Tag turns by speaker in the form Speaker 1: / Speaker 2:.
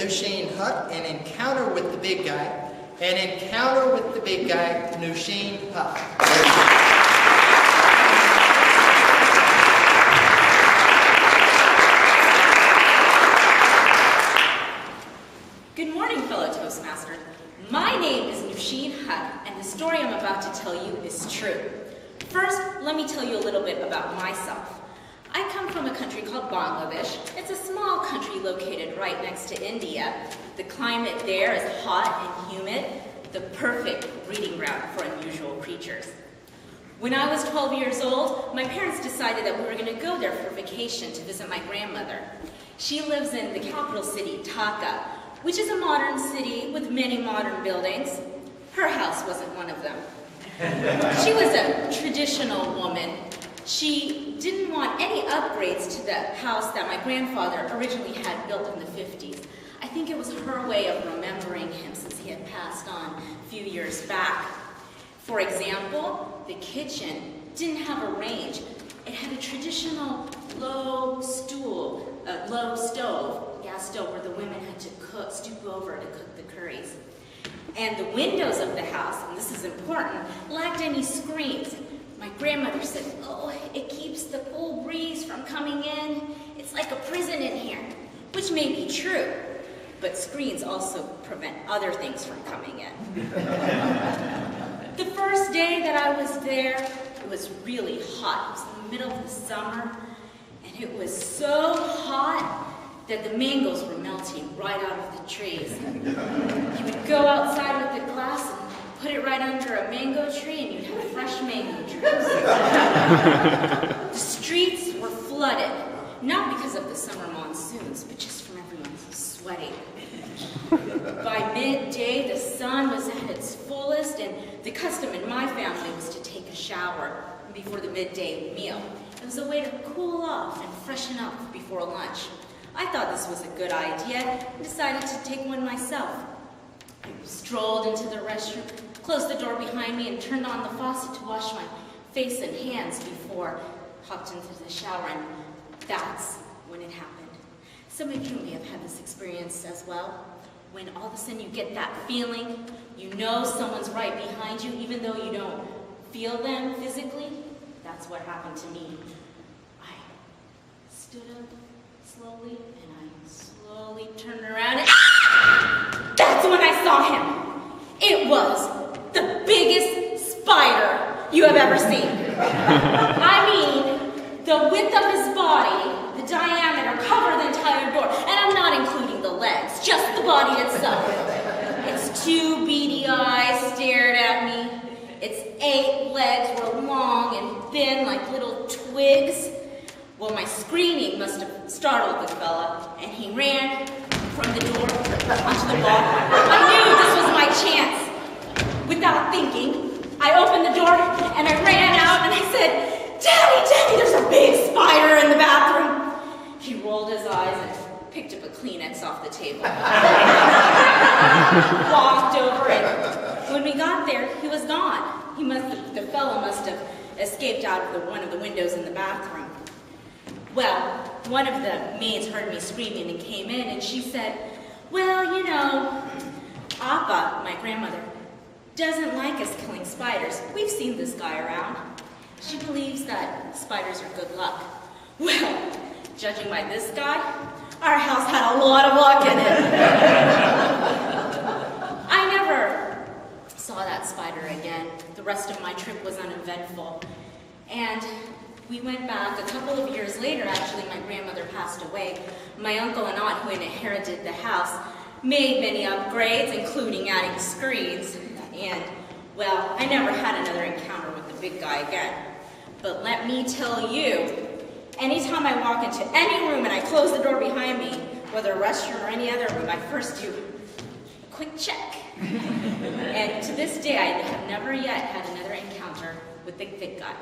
Speaker 1: Nushin Huck, An Encounter with the Big Guy. An Encounter with the Big Guy, Nushin Huck.
Speaker 2: Good morning, fellow Toastmasters. My name is Nushin Huck, and the story I'm about to tell you is true. First, let me tell you a little bit about myself. I come from a country called Bangladesh. It's a small country located right next to India. The climate there is hot and humid, the perfect breeding ground for unusual creatures. When I was 12 years old, my parents decided that we were going to go there for vacation to visit my grandmother. She lives in the capital city, Dhaka, which is a modern city with many modern buildings. Her house wasn't one of them. She was a traditional woman. She didn't want any upgrades to the house that my grandfather originally had built in the 50s. I think it was her way of remembering him since he had passed on a few years back. For example, the kitchen didn't have a range. It had a traditional low stove, gas stove, where the women had to stoop over to cook the curries. And the windows of the house, and this is important, lacked any screens. My grandmother said, "Oh, it keeps the cool breeze from coming in. It's like a prison in here," which may be true, but screens also prevent other things from coming in. The first day that I was there, it was really hot. It was in the middle of the summer, and it was so hot that the mangoes were melting right out of the trees. You would go outside with the glass and put it right under a mango tree, and you'd have fresh mango juice. The streets were flooded, not because of the summer monsoons, but just from everyone sweating. By midday, the sun was at its fullest, and the custom in my family was to take a shower before the midday meal. It was a way to cool off and freshen up before lunch. I thought this was a good idea and decided to take one myself. I strolled into the restroom, closed the door behind me, and turned on the faucet to wash my face and hands before I hopped into the shower, and that's when it happened. Some of you may have had this experience as well, when all of a sudden you get that feeling, you know someone's right behind you, even though you don't feel them physically. That's what happened to me. I stood up slowly, and I slowly turned around, and that's when I saw him. It was the biggest spider you have ever seen. I mean, the width of his body, the diameter, covered the entire door, and I'm not including the legs, just the body itself. Its two beady eyes stared at me. Its 8 legs were long and thin like little twigs. Well, my screaming must have startled the fella, and he ran from the door onto the bar. I knew this was my chance. Without thinking, I opened the door, and I ran out, and I said, Daddy, there's a big spider in the bathroom." He rolled his eyes and picked up a Kleenex off the table. Walked over, and when we got there, he was gone. The fellow must have escaped out of one of the windows in the bathroom. Well, one of the maids heard me screaming and came in, and she said, "Well, you know, Appa, my grandmother, doesn't like us killing spiders. We've seen this guy around. She believes that spiders are good luck." Well, judging by this guy, our house had a lot of luck in it. I never saw that spider again. The rest of my trip was uneventful. And we went back a couple of years later. Actually, my grandmother passed away. My uncle and aunt, who inherited the house, made many upgrades, including adding screens. And, well, I never had another encounter with the big guy again. But let me tell you, anytime I walk into any room and I close the door behind me, whether a restroom or any other room, I first do a quick check. And to this day, I have never yet had another encounter with the big guy.